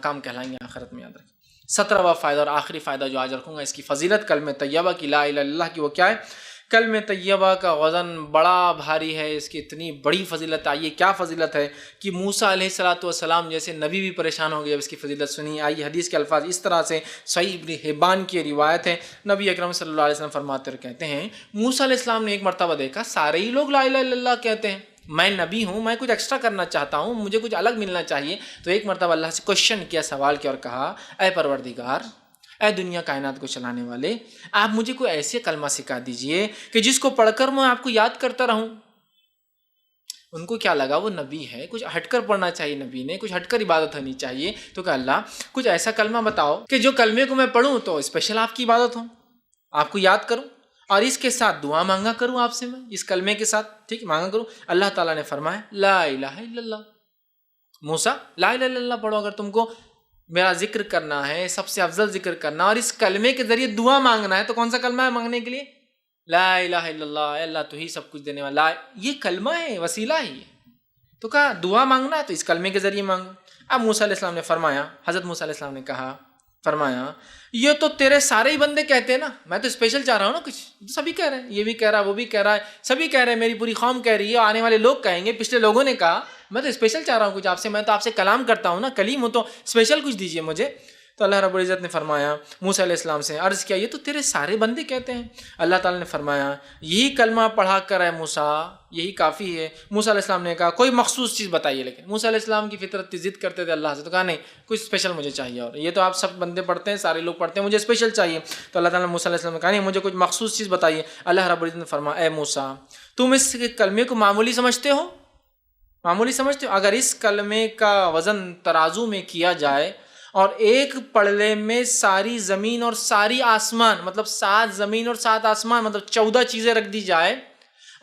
کام کہلائیں گے آخرت میں، یاد رکھیں۔ 17واں فائدہ اور آخری فائدہ جو آج رکھوں گا اس کی فضیلت کلمہ طیبہ کی، لا الہ الا اللہ کی، وہ کیا ہے؟ کلمہ طیبہ کا وزن بڑا بھاری ہے، اس کی اتنی بڑی فضیلت۔ آئیے کیا فضیلت ہے کہ موسیٰ علیہ السلام جیسے نبی بھی پریشان ہو گئے جب اس کی فضیلت سنی۔ آئیے حدیث کے الفاظ اس طرح سے، صحیح ابن حبان کی روایت ہے، نبی اکرم صلی اللہ علیہ وسلم فرماتے اور کہتے ہیں موسیٰ علیہ السلام نے ایک مرتبہ دیکھا سارے ہی لوگ لا الہ الا اللہ کہتے ہیں، میں نبی ہوں، میں کچھ ایکسٹرا کرنا چاہتا ہوں، مجھے کچھ الگ ملنا چاہیے۔ تو ایک مرتبہ اللہ سے کوشچن کیا، سوال کیا اور کہا اے پروردگار، اے دنیا کائنات کو چلانے والے، آپ مجھے کوئی ایسے کلمہ سکھا دیجئے کہ جس کو پڑھ کر میں آپ کو یاد کرتا رہوں۔ ان کو کیا لگا وہ نبی ہے، کچھ ہٹ کر پڑھنا چاہیے، نبی نے کچھ ہٹ کر عبادت ہونی چاہیے۔ تو کہ اللہ کچھ ایسا کلمہ بتاؤ کہ جو کلمے کو میں پڑھوں تو اسپیشل آپ کی عبادت ہو، آپ کو یاد کروں اور اس کے ساتھ دعا مانگا کروں آپ سے، میں اس کلمے کے ساتھ ٹھیک مانگا کروں۔ اللہ تعالیٰ نے فرمایا لا الہ الا اللہ، موسیٰ لا الہ الا اللہ پڑھو، اگر تم کو میرا ذکر کرنا ہے، سب سے افضل ذکر کرنا اور اس کلمے کے ذریعے دعا مانگنا ہے، تو کون سا کلمہ ہے مانگنے کے لیے؟ لا الہ الا اللہ، اے اللہ تو ہی سب کچھ دینے والا، یہ کلمہ ہے، وسیلہ ہے یہ۔ تو کہا دعا مانگنا ہے تو اس کلمے کے ذریعے مانگو۔ اب موسیٰ علیہ السلام نے فرمایا، حضرت موسیٰ علیہ السلام نے کہا، فرمایا یہ تو تیرے سارے ہی بندے کہتے ہیں نا، میں تو اسپیشل چاہ رہا ہوں نا کچھ، سبھی کہہ رہے ہیں، یہ بھی کہہ رہا ہے، وہ بھی کہہ رہا ہے، سبھی کہہ رہے ہیں، میری پوری قوم کہہ رہی ہے، آنے والے لوگ کہیں گے، پچھلے لوگوں نے کہا، میں تو اسپیشل چاہ رہا ہوں کچھ آپ سے، میں تو آپ سے کلام کرتا ہوں نا، کلیم ہوں، تو اسپیشل کچھ دیجئے مجھے۔ تو اللہ رب العزت نے فرمایا موسیٰ علیہ السلام سے عرض کیا یہ تو تیرے سارے بندے کہتے ہیں۔ اللہ تعالیٰ نے فرمایا یہی کلمہ پڑھا کر ہے موسیٰ، یہی کافی ہے۔ موسیٰ علیہ السلام نے کہا کوئی مخصوص چیز بتائیے، لیکن موسیٰ علیہ السلام کی فطرت تھی، ضد کرتے تھے اللہ سے، تو کہا نہیں کچھ اسپیشل مجھے چاہیے، اور یہ تو آپ سب بندے پڑھتے ہیں، سارے لوگ پڑھتے ہیں، مجھے اسپیشل چاہیے۔ تو اللہ تعالیٰ نے موسیٰ علیہ السلام نے کہا نہیں مجھے کچھ مخصوص چیز بتائیے۔ اللہ رب العزت نے فرمایا اے موسیٰ تم اس کلمے کو معمولی سمجھتے ہو، معمولی سمجھتے ہو؟ اگر اس کلمے کا وزن ترازو میں کیا جائے اور ایک پلڑے میں ساری زمین اور ساری آسمان، مطلب 7 زمین اور 7 آسمان، مطلب 14 چیزیں رکھ دی جائے،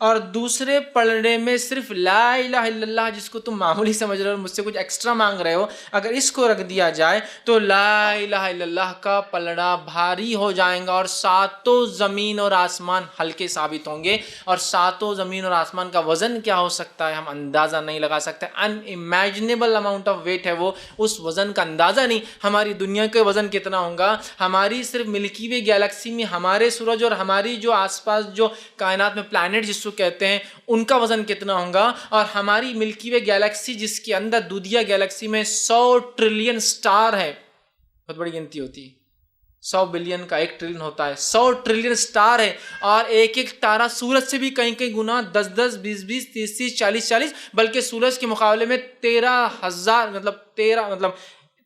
اور دوسرے پلڑے میں صرف لا الہ الا اللہ جس کو تم معمولی سمجھ رہے ہو، مجھ سے کچھ ایکسٹرا مانگ رہے ہو، اگر اس کو رکھ دیا جائے تو لا الہ الا اللہ کا پلڑا بھاری ہو جائے گا، اور 7 زمین اور آسمان ہلکے ثابت ہوں گے۔ اور 7 زمین اور آسمان کا وزن کیا ہو سکتا ہے ہم اندازہ نہیں لگا سکتے، ان امیجنیبل اماؤنٹ آف ویٹ ہے وہ، اس وزن کا اندازہ نہیں۔ ہماری دنیا کے وزن کتنا ہوگا، ہماری صرف ملکی وے گیلیکسی میں ہمارے سورج اور ہماری جو آس پاس جو کائنات میں پلانٹ جس کو کہتے ہیں ان کا وزن کتنا ہوگا، اور ہماری ملکی وے گیلیکسی جس کے اندر دودھیا گیلیکسی میں 100 ٹریلین سٹار ہے، بہت بڑی گنتی ہوتی ہے، 100 بلین کا 1 ٹریلین ہوتا ہے، 100 ٹریلین سٹار ہے، اور ایک ایک تارہ سورج سے بھی کہیں کہیں گنا 10 20 20 30 30 40 40، بلکہ سورج کے مقابلے میں 13,000 مطلب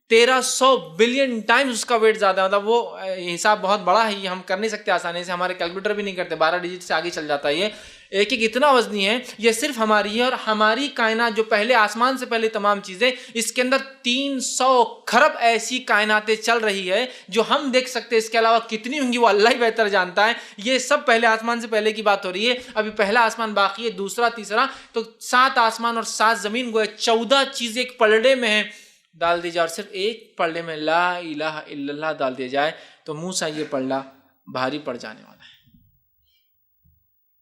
1300 بلین ٹائمز اس کا ویٹ زیادہ ہے، مطلب وہ حساب بہت بڑا ہے، یہ ہم کر نہیں سکتے آسانی سے، ہمارے کیلکولیٹر بھی نہیں کرتے، 12 ڈیجٹ سے آگے چل جاتا ہے یہ، ایک ایک اتنا وزنی ہے، یہ صرف ہماری ہے۔ اور ہماری کائنات جو پہلے آسمان سے پہلے تمام چیزیں، اس کے اندر 300 کھرب ایسی کائناتیں چل رہی ہے جو ہم دیکھ سکتے ہیں، اس کے علاوہ کتنی ہوں گی وہ اللہ ہی بہتر جانتا ہے۔ یہ سب پہلے آسمان سے پہلے کی بات ہو رہی ہے، ابھی پہلا آسمان باقی ہے، دوسرا تیسرا، تو 7 آسمان اور 7 زمین گویا 14 چیزیں ایک پلڑے میں ہیں، ڈال دی جائے، اور صرف ایک پلڑے میں لا الہ الا اللہ ڈال دیا جائے تو موسیٰ یہ پلڑا بھاری پڑ جانے والا ہے۔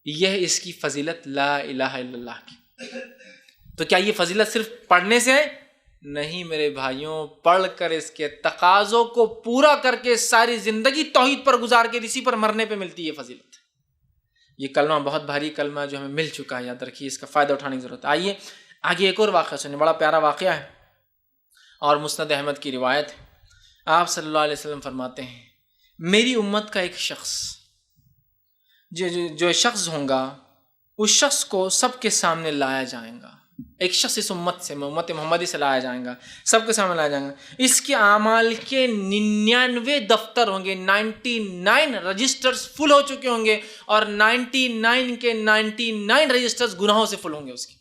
یہ اس کی فضیلت لا الہ الا اللہ کی۔ تو کیا یہ فضیلت صرف پڑھنے سے ہے؟ نہیں میرے بھائیوں، پڑھ کر اس کے تقاضوں کو پورا کر کے ساری زندگی توحید پر گزار کے اسی پر مرنے پہ ملتی ہے فضیلت۔ یہ کلمہ بہت بھاری کلمہ ہے جو ہمیں مل چکا ہے، یاد رکھیے، اس کا فائدہ اٹھانے کی ضرورت ہے۔ آئیے آگے ایک اور واقعہ سنیں، بڑا پیارا واقعہ ہے اور مسند احمد کی روایت ہے۔ آپ صلی اللہ علیہ وسلم فرماتے ہیں میری امت کا ایک شخص جو شخص ہوگا اس شخص کو سب کے سامنے لایا جائے گا، ایک شخص اس امت سے، امت محمدی سے لایا جائے گا، سب کے سامنے لایا جائے گا، اس کے اعمال کے 99 دفتر ہوں گے، 99 رجسٹرز فل ہو چکے ہوں گے، اور 99 کے 99 رجسٹرز گناہوں سے فل ہوں گے، اس کے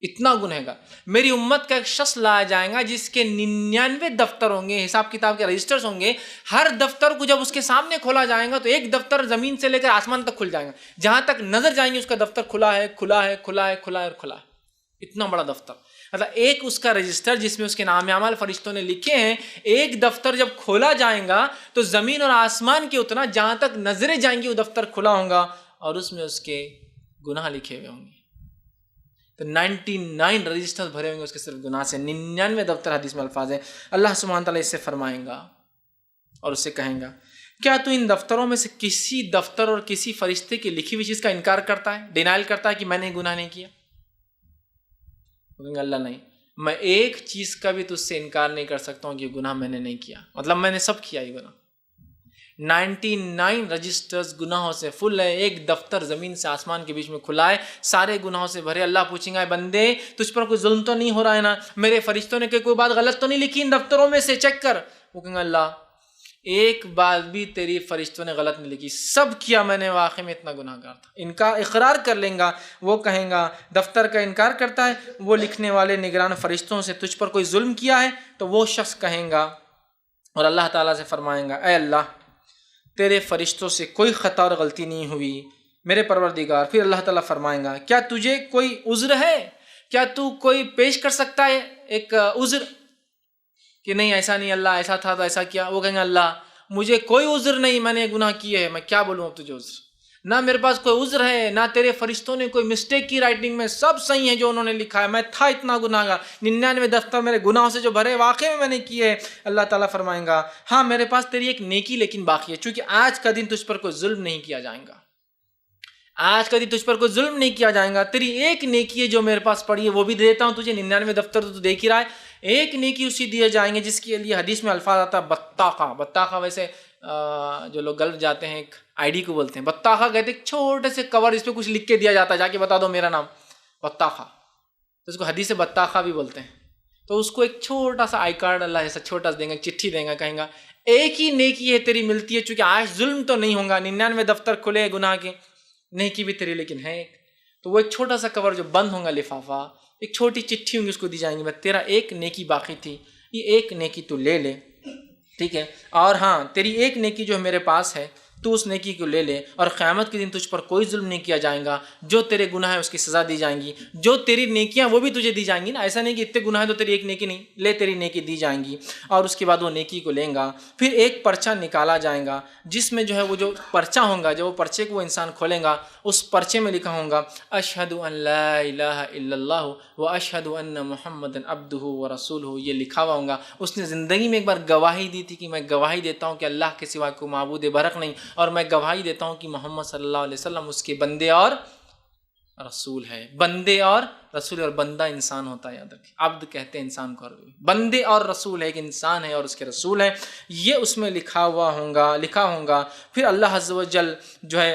اتنا گنہگار۔ میری امت کا ایک شخص لایا جائے گا جس کے 99 دفتر ہوں گے، حساب کتاب کے رجسٹرز ہوں گے، ہر دفتر کو جب اس کے سامنے کھولا جائے گا تو ایک دفتر زمین سے لے کر آسمان تک کھل جائے گا، جہاں تک نظر جائیں گے اس کا دفتر کھلا ہے کھلا ہے کھلا ہے کھلا ہے اور کھلا ہے، اتنا بڑا دفتر، مطلب ایک اس کا رجسٹر جس میں اس کے نام اعمال فرشتوں نے لکھے ہیں، ایک دفتر جب کھولا جائے گا تو زمین اور آسمان کے اتنا جہاں تک نظریں جائیں گی وہ دفتر کھلا ہوگا، اور اس میں اس کے گناہ لکھے ہوئے ہوں گے۔ تو 99 رجسٹر بھرے ہوں گے اس کے صرف گناہ سے. 99 دفتر، حدیث میں الفاظ ہے. اللہ سبحانہ تعالیٰ اس سے فرمائیں گا اور اس سے کہیں گا کیا تو ان دفتروں میں سے کسی دفتر اور کسی فرشتے کی لکھی ہوئی چیز کا انکار کرتا ہے، ڈینائل کرتا ہے کہ میں نے گناہ نہیں کیا؟ اللہ نہیں، میں ایک چیز کا بھی تجھ سے انکار نہیں کر سکتا ہوں کہ گناہ میں نے نہیں کیا، مطلب میں نے سب کیا یہ گناہ. 99 رجسٹرز گناہوں سے فل ہے. ایک دفتر زمین سے آسمان کے بیچ میں کھلا ہے، سارے گناہوں سے بھرے. اللہ پوچھیں گا بندے تجھ پر کوئی ظلم تو نہیں ہو رہا ہے نا؟ میرے فرشتوں نے کوئی بات غلط تو نہیں لکھی ان دفتروں میں سے؟ چیک کر. وہ کہیں گے اللہ ایک بات بھی تیری فرشتوں نے غلط نہیں لکھی، سب کیا میں نے، واقعی میں اتنا گناہ گار تھا. انکار اقرار کر لیں گا. وہ کہیں گا دفتر کا انکار کرتا ہے، وہ لکھنے والے نگران فرشتوں سے تجھ پر کوئی ظلم کیا ہے؟ تو وہ شخص کہیں گا اور اللہ تعالیٰ سے فرمائیں گا اے اللہ تیرے فرشتوں سے کوئی خطا اور غلطی نہیں ہوئی میرے پروردگار. پھر اللہ تعالیٰ فرمائیں گا کیا تجھے کوئی عذر ہے؟ کیا تو کوئی پیش کر سکتا ہے ایک عذر کہ نہیں ایسا نہیں اللہ، ایسا تھا تو ایسا کیا؟ وہ کہیں گے اللہ مجھے کوئی عذر نہیں، میں نے گناہ کیے ہے، میں کیا بولوں اب تجھے عذر؟ نہ میرے پاس کوئی عذر ہے، نہ تیرے فرشتوں نے کوئی مسٹیک کی رائٹنگ میں، سب صحیح ہے جو انہوں نے لکھا ہے. میں تھا اتنا گناہ گار، 99 دفتر میرے گناہوں سے جو بھرے واقعی میں نے کیے ہے. اللہ تعالیٰ فرمائیں گا ہاں میرے پاس تیری ایک نیکی لیکن باقی ہے، چونکہ آج کا دن تجھ پر کوئی ظلم نہیں کیا جائے گا. آج کا دن تجھ پر کوئی ظلم نہیں کیا جائے گا. تیری ایک نیکی ہے جو میرے پاس پڑی ہے وہ بھی دے دیتا ہوں تجھے. 99 دفتر تو دیکھ ہی رہا ہے. ایک نیکی اسی دیے جائیں گے جس کے لیے حدیث میں الفاظ آتا ہے بطاقہ. بطاقہ ویسے جو لوگ گلف جاتے ہیں ایک آئی ڈی کو بولتے ہیں بطاقہ کہتے ہیں. ایک چھوٹے سے کور اس پہ کچھ لکھ کے دیا جاتا ہے، جا کے بتا دو میرا نام بطاقہ، تو اس کو حدیث بطاقہ بھی بولتے ہیں. تو اس کو ایک چھوٹا سا آئی کارڈ اللہ ایسا چھوٹا سا دیں گا، چٹھی دیں گا، کہیں گا ایک ہی نیکی ہے تیری ملتی ہے، چونکہ آج ظلم تو نہیں ہوگا، 99 دفتر کھلے گناہ کے، نیکی بھی تیری لیکن ہے ایک. تو وہ ایک چھوٹا سا کور جو بند ہوگا لفافہ، ایک چھوٹی چٹھی ہوں گی اس کو دی جائیں گی، بس تیرا ایک نیکی باقی تھی، یہ ایک نیکی تو لے لے، ٹھیک ہے؟ اور ہاں تیری ایک نیکی جو میرے پاس ہے تو اس نیکی کو لے لے، اور قیامت کے دن تجھ پر کوئی ظلم نہیں کیا جائے گا. جو تیرے گناہ ہے اس کی سزا دی جائیں گی، جو تیری نیکیاں وہ بھی تجھے دی جائیں گی نا. ایسا نہیں کہ اتنے گناہ ہے تو تیری ایک نیکی نہیں، لے تیری نیکی دی جائیں گی. اور اس کے بعد وہ نیکی کو لیں گا. پھر ایک پرچہ نکالا جائے گا جس میں جو ہے وہ جو پرچہ ہوگا، جو وہ پرچے کو وہ انسان کھولیں گا، اس پرچے میں لکھا ہوگا اشہد ان لا الہ الا اللہ و اشہد ان محمد عبدہ و رسولہ. یہ لکھا ہوا ہوگا. اس نے زندگی میں ایک بار گواہی دی تھی کہ میں گواہی دیتا ہوں کہ اللہ کے سوا کوئی معبود برحق نہیں، اور میں گواہی دیتا ہوں کہ محمد صلی اللہ علیہ وسلم اس کے بندے اور رسول ہے. بندے اور رسول، اور بندہ انسان ہوتا ہے، یاد رکھیں. عبد کہتے ہیں انسان کو، بندے اور رسول ہے، ایک انسان ہے اور اس کے رسول ہے. یہ اس میں لکھا ہوگا. پھر اللہ عز و جل جو ہے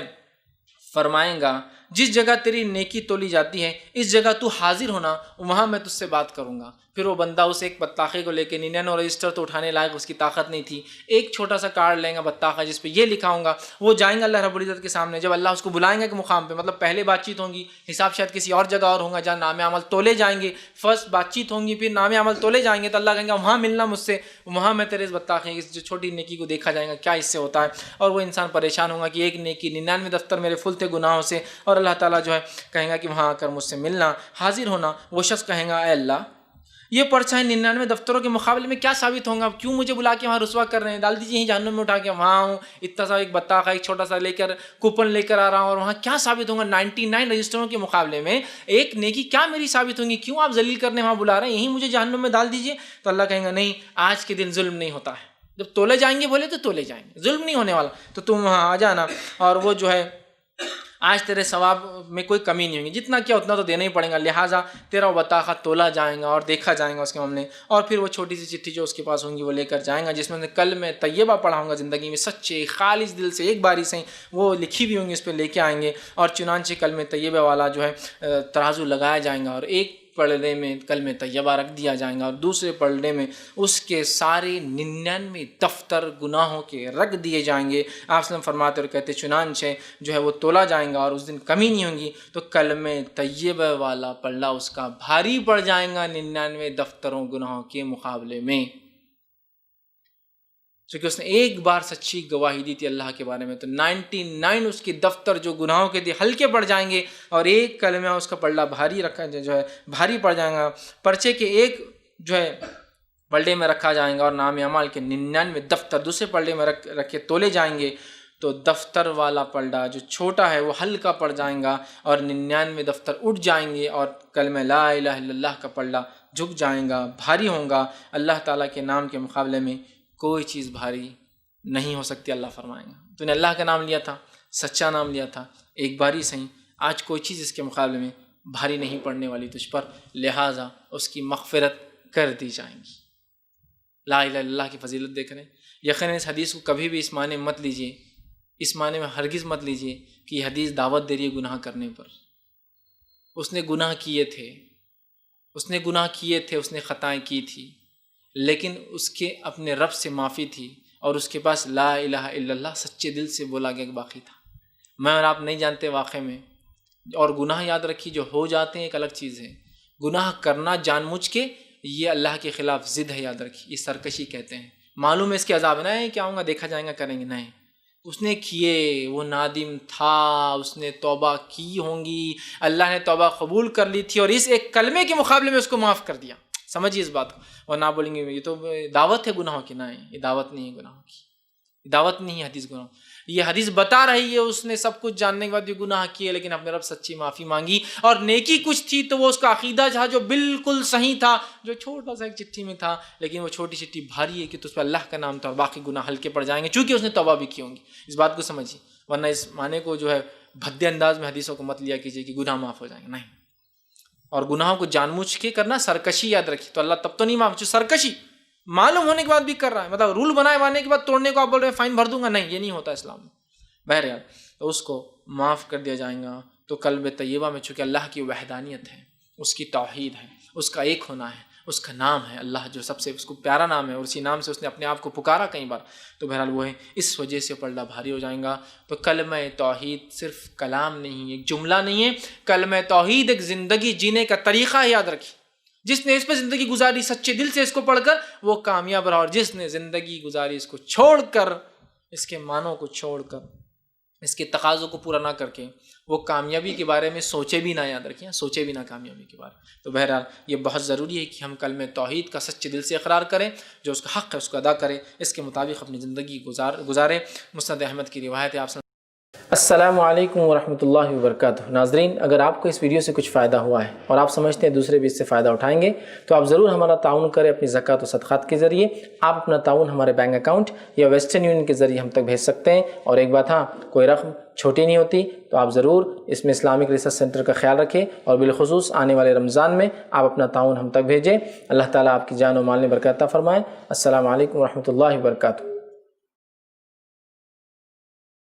فرمائیں گا جس جگہ تیری نیکی تولی جاتی ہے اس جگہ تو حاضر ہونا، وہاں میں تجھ سے بات کروں گا. پھر وہ بندہ اسے ایک بطاخے کو لے کے 99 رجسٹر تو اٹھانے لائق اس کی طاقت نہیں تھی، ایک چھوٹا سا کارڈ لیں گا بطاخہ جس پہ یہ لکھا ہوگا. وہ جائیں گے اللہ رب العزت کے سامنے. جب اللہ اس کو بلائیں گے ایک مقام پہ، مطلب پہلے بات چیت ہوں گی، حساب شاید کسی اور جگہ اور ہوگا جہاں نام عمل تولے جائیں گے. فرسٹ بات چیت ہوں گی، پھر نام عمل تولے جائیں گے، تو اللہ کہیں گا وہاں ملنا مجھ سے، وہاں میں تیرے اس بطاخے اس جو چھوٹی نیکی کو دیکھا جائے گا کیا اس سے ہوتا ہے. اور وہ انسان پریشان ہوگا کہ ایک نیکی 99 دفتر میرے فل تھے گناہوں سے، اور اللہ تعالیٰ جو ہے کہیں گا کہ وہاں آ کر مجھ سے ملنا، حاضر ہونا. وہ شخص کہیں گا اے اللہ یہ پرچہ 99 دفتروں کے مقابلے میں کیا ثابت ہوگا؟ کیوں مجھے بلا کے وہاں رسوا کر رہے ہیں؟ ڈال دیجیے جہنم میں اٹھا کے. وہاں ہوں اتنا سا ایک بطاخہ ایک چھوٹا سا لے کر کوپن لے کر آ رہا ہوں، اور وہاں کیا ثابت ہوگا 99 رجسٹروں کے مقابلے میں ایک نیکی کیا میری ثابت ہوں گی؟ کیوں آپ ذلیل کرنے وہاں بلا رہے ہیں؟ یہیں مجھے جہنم میں ڈال دیجیے. تو اللہ کہیں گا نہیں، آج کے دن ظلم نہیں ہوتا ہے. جب تولے جائیں گے بولے تو تولے جائیں گے، ظلم نہیں ہونے والا. تو تم وہاں آ جانا، اور وہ جو ہے آج تیرے ثواب میں کوئی کمی نہیں ہوگی، جتنا کیا اتنا تو دینا ہی پڑے گا. لہٰذا تیرا وہ بطاخہ تولا جائے گا اور دیکھا جائے گا اس کے معاملے. اور پھر وہ چھوٹی سی چٹھی جو اس کے پاس ہوں گی وہ لے کر جائیں گا، جس میں کلمہ طیبہ پڑھا ہوں گا زندگی میں سچے خالص دل سے ایک باری سے وہ لکھی بھی ہوں گی، اس پہ لے کے آئیں گے. اور چنانچہ کلمہ طیبہ والا جو ہے ترازو لگایا جائیں گا، اور ایک پلڑے میں کلمہ طیبہ رکھ دیا جائیں گا، اور دوسرے پلڑے میں اس کے سارے 99 دفتر گناہوں کے رکھ دیے جائیں گے. آپ وسلم فرماتے اور کہتے چنانچہ جو ہے وہ تولا جائیں گا اور اس دن کمی نہیں ہوں گی، تو کلمہ طیبہ والا پلڑا اس کا بھاری پڑ جائے گا 99 دفتروں گناہوں کے مقابلے میں، چونکہ اس نے ایک بار سچی گواہی دی تھی اللہ کے بارے میں. تو 99 اس کے دفتر جو گناہوں کے تھے ہلکے پڑ جائیں گے، اور ایک کلمہ اس کا پلڑا بھاری رکھا جو ہے بھاری پڑ جائے گا. پرچے کے ایک جو ہے پلڑے میں رکھا جائے گا، اور نام اعمال کے 99 دفتر دوسرے پلڑے میں رکھ کے تولے جائیں گے. تو دفتر والا پلڑا جو چھوٹا ہے وہ ہلکا پڑ جائے گا اور 99 دفتر اٹھ جائیں گے اور کلمہ لا الہ الا اللہ کا پلڑا جھک جائے گا، بھاری ہوگا۔ اللہ تعالیٰ کے نام کے مقابلے میں کوئی چیز بھاری نہیں ہو سکتی۔ اللہ فرمائیں گا تو نے اللہ کا نام لیا تھا، سچا نام لیا تھا، ایک بار ہی صحیح، آج کوئی چیز اس کے مقابلے میں بھاری نہیں پڑنے والی تجھ پر، لہٰذا اس کی مغفرت کر دی جائیں گی۔ لا الہ الا اللہ کی فضیلت دیکھ رہے ہیں۔ یقیناً اس حدیث کو کبھی بھی اس معنی مت لیجئے، اس معنی میں ہرگز مت لیجئے کہ یہ حدیث دعوت دے رہی ہے گناہ کرنے پر۔ اس نے گناہ کیے تھے، اس نے خطائیں کی تھی، لیکن اس کے اپنے رب سے معافی تھی اور اس کے پاس لا الہ الا اللہ سچے دل سے بولا گیا باقی تھا۔ میں اور آپ نہیں جانتے واقعے میں، اور گناہ یاد رکھیے جو ہو جاتے ہیں ایک الگ چیز ہے، گناہ کرنا جان مجھ کے یہ اللہ کے خلاف ضد ہے، یاد رکھیے، یہ سرکشی کہتے ہیں۔ معلوم ہے اس کے عذاب نہیں کہ آؤں گا دیکھا جائے گا کریں گے، نہیں، اس نے کیے، وہ نادم تھا، اس نے توبہ کی ہوں گی، اللہ نے توبہ قبول کر لی تھی اور اس ایک کلمے کے مقابلے میں اس کو معاف کر دیا۔ سمجھیے اس بات کو، اور نہ بولیں گے یہ تو دعوت ہے گناہوں کی، نہیں، یہ دعوت نہیں ہے گناہوں کی، دعوت نہیں ہے حدیث گناہوں۔ یہ حدیث بتا رہی ہے اس نے سب کچھ جاننے کے بعد بھی گناہ کیے، لیکن اپنے رب سچی معافی مانگی، اور نیکی کچھ تھی تو وہ اس کا عقیدہ تھا جو بالکل صحیح تھا، جو چھوٹا سا ایک چٹھی میں تھا، لیکن وہ چھوٹی چٹھی بھاری ہے کہ تو اس پہ اللہ کا نام تھا اور باقی گناہ ہلکے پڑ جائیں گے چونکہ اس نے توبہ بھی کی ہوں گی۔ اس بات کو سمجھیے، ورنہ اس معنی کو جو ہے بھدے انداز میں حدیثوں کو مت لیا کیجیے کہ گناہ معاف ہو جائیں گے، نہیں۔ اور گناہوں کو جان بوجھ کے کرنا سرکشی، یاد رکھیے، تو اللہ تب تو نہیں معاف، جو سرکشی معلوم ہونے کے بعد بھی کر رہا ہے، مطلب رول بنانے کے بعد توڑنے کو آپ بول رہے ہیں فائن بھر دوں گا، نہیں، یہ نہیں ہوتا اسلام میں۔ بہرحال تو اس کو معاف کر دیا جائے گا۔ تو قلب طیبہ میں چونکہ اللہ کی وحدانیت ہے، اس کی توحید ہے، اس کا ایک ہونا ہے، اس کا نام ہے اللہ جو سب سے اس کو پیارا نام ہے، اور اسی نام سے اس نے اپنے آپ کو پکارا کئی بار، تو بہرحال وہ ہے، اس وجہ سے پلڑا بھاری ہو جائیں گا۔ تو کلمہ توحید صرف کلام نہیں، ایک جملہ نہیں ہے، کلمہ توحید ایک زندگی جینے کا طریقہ ہے، یاد رکھیے۔ جس نے اس پہ زندگی گزاری سچے دل سے اس کو پڑھ کر وہ کامیاب رہا، اور جس نے زندگی گزاری اس کو چھوڑ کر، اس کے معنوں کو چھوڑ کر، اس کے تقاضوں کو پورا نہ کر کے، وہ کامیابی کے بارے میں سوچے بھی نہ، یاد رکھیں، سوچے بھی نہ کامیابی کے بارے میں۔ تو بہرحال یہ بہت ضروری ہے کہ ہم کلمہ توحید کا سچے دل سے اقرار کریں، جو اس کا حق ہے اس کو ادا کریں، اس کے مطابق اپنی زندگی گزاریں۔ مسند احمد کی روایت ہے، آپ السلام علیکم ورحمۃ اللہ وبرکاتہ۔ ناظرین، اگر آپ کو اس ویڈیو سے کچھ فائدہ ہوا ہے اور آپ سمجھتے ہیں دوسرے بھی اس سے فائدہ اٹھائیں گے تو آپ ضرور ہمارا تعاون کریں اپنی زکوٰۃ و صدقات کے ذریعے۔ آپ اپنا تعاون ہمارے بینک اکاؤنٹ یا ویسٹرن یونین کے ذریعے ہم تک بھیج سکتے ہیں۔ اور ایک بات، ہاں، کوئی رقم چھوٹی نہیں ہوتی، تو آپ ضرور اس میں اسلامک ریسرچ سینٹر کا خیال رکھیں، اور بالخصوص آنے والے رمضان میں آپ اپنا تعاون ہم تک بھیجیں۔ اللہ تعالیٰ آپ کی جان و مال میں برکت عطا فرمائے۔ السلام علیکم ورحمۃ اللہ وبرکاتہ۔